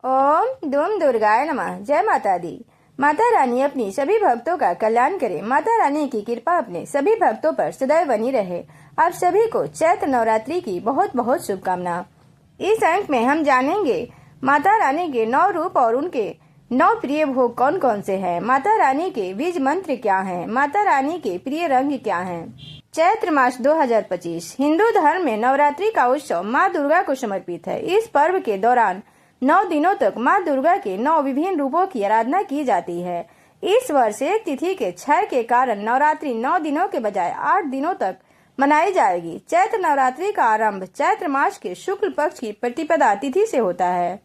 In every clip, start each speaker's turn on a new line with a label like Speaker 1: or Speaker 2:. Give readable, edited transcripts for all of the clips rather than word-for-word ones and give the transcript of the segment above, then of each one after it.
Speaker 1: ओम धूम दुर्गाय नमः। जय माता दी। माता रानी अपनी सभी भक्तों का कल्याण करे। माता रानी की कृपा अपने सभी भक्तों पर सदैव बनी रहे। आप सभी को चैत्र नवरात्रि की बहुत बहुत शुभकामना। इस अंक में हम जानेंगे माता रानी के 9 रूप और उनके 9 प्रिय भोग कौन कौन से हैं। माता रानी के बीज मंत्र क्या हैं। माता रानी के प्रिय रंग क्या हैं। चैत्र मास 2025 हिंदू धर्म में नवरात्रि का उत्सव माँ दुर्गा को समर्पित है। इस पर्व के दौरान 9 दिनों तक माँ दुर्गा के 9 विभिन्न रूपों की आराधना की जाती है। इस वर्ष एक तिथि के क्षय के कारण नवरात्रि 9 दिनों के बजाय 8 दिनों तक मनाई जाएगी। चैत्र नवरात्रि का आरंभ चैत्र मास के शुक्ल पक्ष की प्रतिपदा तिथि से होता है।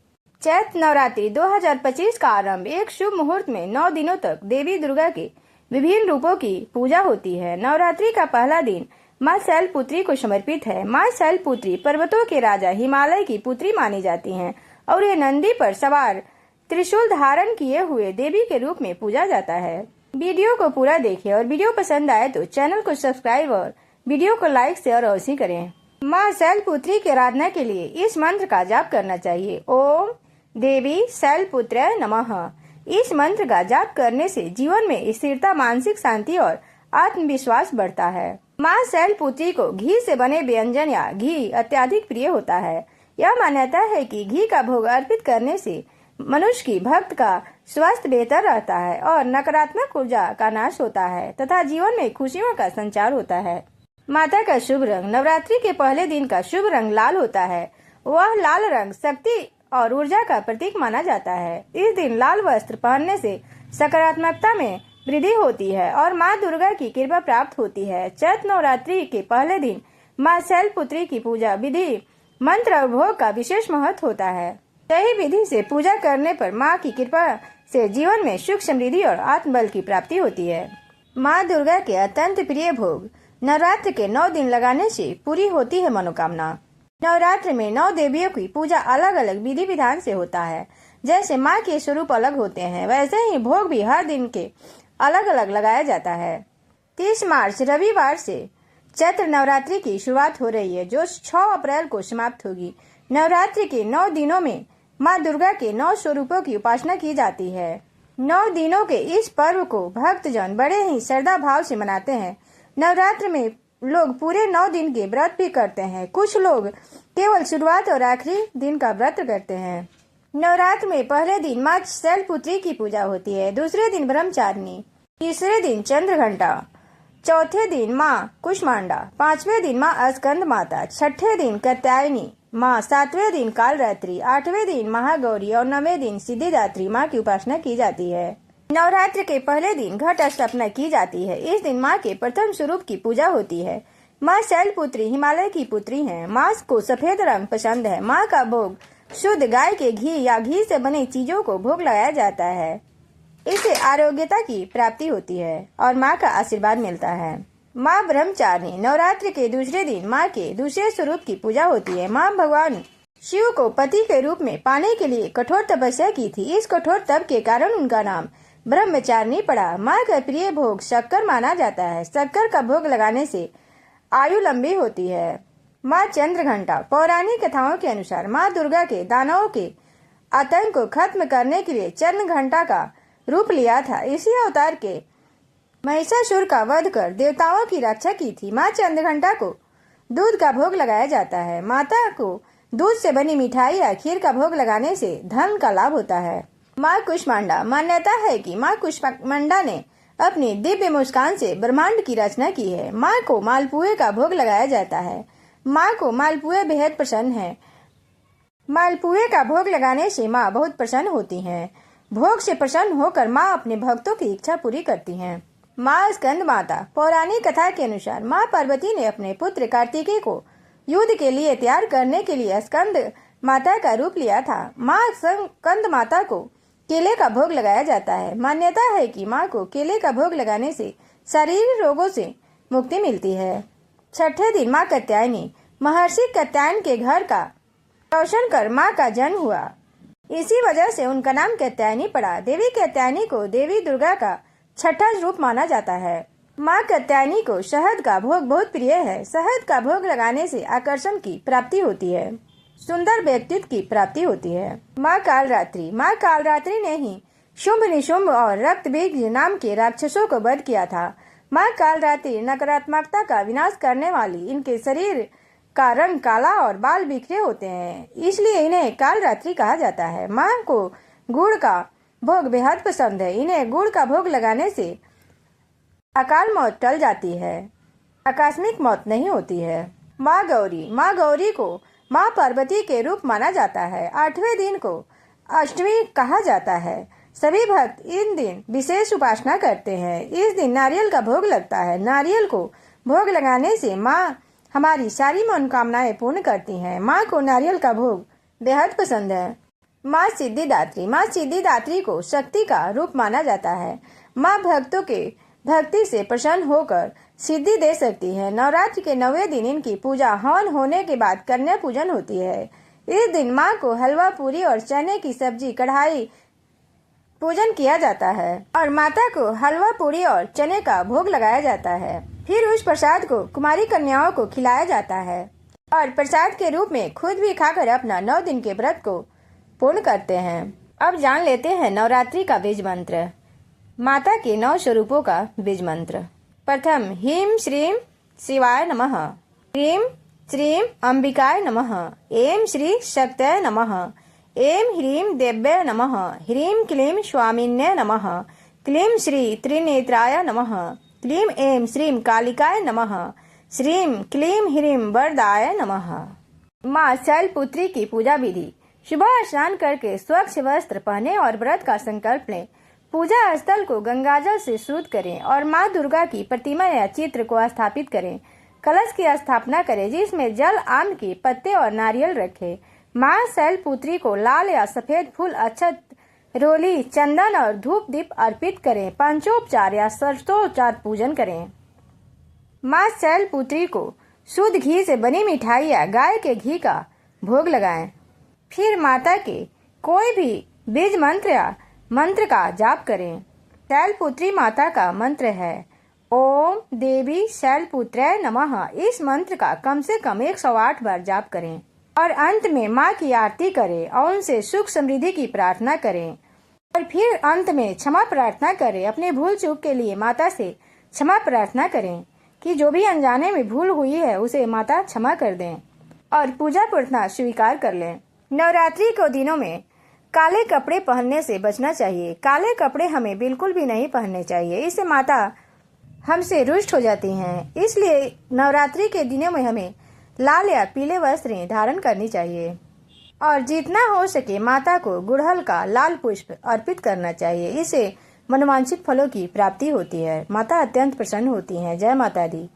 Speaker 1: चैत्र नवरात्रि 2025 का आरंभ एक शुभ मुहूर्त में 9 दिनों तक देवी दुर्गा के विभिन्न रूपों की पूजा होती है। नवरात्रि का पहला दिन माँ शैलपुत्री को समर्पित है। माँ शैलपुत्री पर्वतों के राजा हिमालय की पुत्री मानी जाती हैं और ये नंदी पर सवार त्रिशूल धारण किए हुए देवी के रूप में पूजा जाता है। वीडियो को पूरा देखें और वीडियो पसंद आए तो चैनल को सब्सक्राइब और वीडियो को लाइक शेयर अवश्य करें। माँ शैलपुत्री की आराधना के लिए इस मंत्र का जाप करना चाहिए। ओम देवी शैलपुत्राय नमः। इस मंत्र का जाप करने से जीवन में स्थिरता, मानसिक शांति और आत्मविश्वास बढ़ता है। माँ शैलपुत्री को घी से बने व्यंजन या घी अत्यधिक प्रिय होता है। यह मान्यता है कि घी का भोग अर्पित करने से मनुष्य की भक्त का स्वास्थ्य बेहतर रहता है और नकारात्मक ऊर्जा का नाश होता है तथा जीवन में खुशियों का संचार होता है। माता का शुभ रंग नवरात्रि के पहले दिन का शुभ रंग लाल होता है। वह लाल रंग शक्ति और ऊर्जा का प्रतीक माना जाता है। इस दिन लाल वस्त्र पहनने से सकारात्मकता में वृद्धि होती है और माँ दुर्गा की कृपा प्राप्त होती है। चैत्र नवरात्रि के पहले दिन माँ शैलपुत्री की पूजा विधि, मंत्र और भोग का विशेष महत्व होता है। सही विधि से पूजा करने पर माँ की कृपा से जीवन में सुख, समृद्धि और आत्मबल की प्राप्ति होती है। माँ दुर्गा के अत्यंत प्रिय भोग नवरात्र के 9 दिन लगाने से पूरी होती है मनोकामना। नवरात्र में 9 देवियों की पूजा अलग अलग विधि विधान से होता है। जैसे माँ के स्वरूप अलग होते हैं वैसे ही भोग भी हर दिन के अलग अलग लगाया जाता है। 30 मार्च रविवार से चैत्र नवरात्रि की शुरुआत हो रही है जो 6 अप्रैल को समाप्त होगी। नवरात्रि के 9 दिनों में माँ दुर्गा के 9 स्वरूपों की उपासना की जाती है। 9 दिनों के इस पर्व को भक्तजन बड़े ही श्रद्धा भाव से मनाते हैं। नवरात्र में लोग पूरे 9 दिन के व्रत भी करते हैं। कुछ लोग केवल शुरुआत और आखिरी दिन का व्रत करते हैं। नवरात्र में पहले दिन माँ शैलपुत्री की पूजा होती है, दूसरे दिन ब्रह्मचारिणी, तीसरे दिन चंद्रघंटा, चौथे दिन माँ कुष्मांडा, 5वें दिन माँ स्कंद माता, 6ठे दिन कात्यायनी माँ, 7वें दिन कालरात्रि, 8वें दिन महागौरी और 9वें दिन सिद्धिदात्री माँ की उपासना की जाती है। नवरात्र के पहले दिन घट स्थापना की जाती है। इस दिन माँ के प्रथम स्वरूप की पूजा होती है। माँ शैलपुत्री हिमालय की पुत्री हैं। माँ को सफेद रंग पसंद है। माँ का भोग शुद्ध गाय के घी या घी से बने चीजों को भोग लगाया जाता है। इससे आरोग्यता की प्राप्ति होती है और माँ का आशीर्वाद मिलता है। माँ ब्रह्मचारिणी नवरात्र के दूसरे दिन माँ के दूसरे स्वरूप की पूजा होती है। माँ भगवान शिव को पति के रूप में पाने के लिए कठोर तपस्या की थी। इस कठोर तप के कारण उनका नाम ब्रह्मचारिणी पड़ा। माँ का प्रिय भोग शक्कर माना जाता है। शक्कर का भोग लगाने से आयु लंबी होती है। माँ चंद्रघंटा पौराणिक कथाओं के अनुसार माँ दुर्गा के दानवों के आतंक को खत्म करने के लिए चंद्रघंटा का रूप लिया था। इसी अवतार के महिषासुर का वध कर देवताओं की रक्षा की थी। माँ चंद्रघंटा को दूध का भोग लगाया जाता है। माता को दूध से बनी मिठाई या खीर का भोग लगाने से धन का लाभ होता है। माँ कुष्मांडा मान्यता है कि माँ कुष्मांडा ने अपनी दिव्य मुस्कान से ब्रह्मांड की रचना की है। माँ को मालपुए का भोग लगाया जाता है। माँ को मालपुए बेहद पसंद है। मालपुए का भोग लगाने से माँ बहुत प्रसन्न होती हैं। भोग से प्रसन्न होकर माँ अपने भक्तों की इच्छा पूरी करती हैं। माँ स्कंद माता पौराणिक कथा के अनुसार माँ पार्वती ने अपने पुत्र कार्तिकेय को युद्ध के लिए तैयार करने के लिए स्कंद माता का रूप लिया था। माँ स्कंद माता को केले का भोग लगाया जाता है। मान्यता है कि माँ को केले का भोग लगाने से शारीरिक रोगों से मुक्ति मिलती है। 6ठे दिन माँ कात्यायनी महर्षि कात्यायन के घर का रोशन कर माँ का जन्म हुआ। इसी वजह से उनका नाम कात्यायनी पड़ा। देवी कात्यायनी को देवी दुर्गा का 6ठा रूप माना जाता है। माँ कात्यायनी को शहद का भोग बहुत प्रिय है। शहद का भोग लगाने से आकर्षण की प्राप्ति होती है। सुंदर व्यक्तित्व की प्राप्ति होती है। माँ कालरात्रि ने ही शुंभ निशुंभ और रक्त बीज नाम के राक्षसों को वध किया था। माँ कालरात्रि नकारात्मकता का विनाश करने वाली, इनके शरीर का रंग काला और बाल बिखरे होते हैं, इसलिए इन्हें कालरात्रि कहा जाता है। माँ को गुड़ का भोग बेहद पसंद है। इन्हें गुड़ का भोग लगाने से अकाल मौत टल जाती है, आकस्मिक मौत नहीं होती है। माँ गौरी को माँ पार्वती के रूप माना जाता है। 8वें दिन को अष्टमी कहा जाता है। सभी भक्त इन दिन विशेष उपासना करते हैं। इस दिन नारियल का भोग लगता है। नारियल को भोग लगाने से माँ हमारी सारी मनोकामनाएं पूर्ण करती हैं। माँ को नारियल का भोग बेहद पसंद है। माँ सिद्धिदात्री को शक्ति का रूप माना जाता है। माँ भक्तों के भक्ति से प्रसन्न होकर सिद्धि दे सकती है। नवरात्रि के 9वें दिन इनकी पूजा हवन होने के बाद कन्या पूजन होती है। इस दिन माँ को हलवा पूरी और चने की सब्जी कढ़ाई पूजन किया जाता है और माता को हलवा पूरी और चने का भोग लगाया जाता है। फिर उस प्रसाद को कुमारी कन्याओं को खिलाया जाता है और प्रसाद के रूप में खुद भी खाकर अपना 9 दिन के व्रत को पूर्ण करते हैं। अब जान लेते हैं नवरात्रि का बीज मंत्र। माता के 9 स्वरूपों का बीज मंत्र। प्रथम ह्रीं श्रीं शिवाय नमः, ह्रीं श्रीं अंबिकाय नमः, ऐं श्री शक्तये नमः, ऐं ह्रीं देव्ये नमः, ह्रीं क्लीं स्वामिन्ये नमः, क्लीं श्री त्रिनेत्राय नमः, क्लीं ऐं श्रीं कालिकाय नमः, श्रीं क्लीं ह्रीं वरदाय नमः। माँ शैलपुत्री की पूजा विधि। सुबह स्नान करके स्वच्छ वस्त्र पहने और व्रत का संकल्प लें। पूजा स्थल को गंगाजल से शुद्ध करें और माँ दुर्गा की प्रतिमा या चित्र को स्थापित करें। कलश की स्थापना करें जिसमें जल, आम के पत्ते और नारियल रखें। माँ शैलपुत्री को लाल या सफेद फूल, अक्षत, रोली, चंदन और धूप दीप अर्पित करें। पंचोपचार या षष्ठोपचार पूजन करें। माँ शैलपुत्री को शुद्ध घी से बनी मिठाई या गाय के घी का भोग लगाएं। फिर माता के कोई भी बीज मंत्र या मंत्र का जाप करें। शैलपुत्री माता का मंत्र है ओम देवी शैलपुत्राय नमः। इस मंत्र का कम से कम 108 बार जाप करें और अंत में माँ की आरती करें और उनसे सुख समृद्धि की प्रार्थना करें और फिर अंत में क्षमा प्रार्थना करें। अपने भूल चूक के लिए माता से क्षमा प्रार्थना करें कि जो भी अनजाने में भूल हुई है उसे माता क्षमा कर दें और पूजा प्रार्थना स्वीकार कर लें। नवरात्रि के दिनों में काले कपड़े पहनने से बचना चाहिए। काले कपड़े हमें बिल्कुल भी नहीं पहनने चाहिए, इससे माता हमसे रुष्ट हो जाती हैं। इसलिए नवरात्रि के दिनों में हमें लाल या पीले वस्त्र धारण करनी चाहिए और जितना हो सके माता को गुड़हल का लाल पुष्प अर्पित करना चाहिए। इससे मनोवांछित फलों की प्राप्ति होती है। माता अत्यंत प्रसन्न होती हैं। जय माता दी।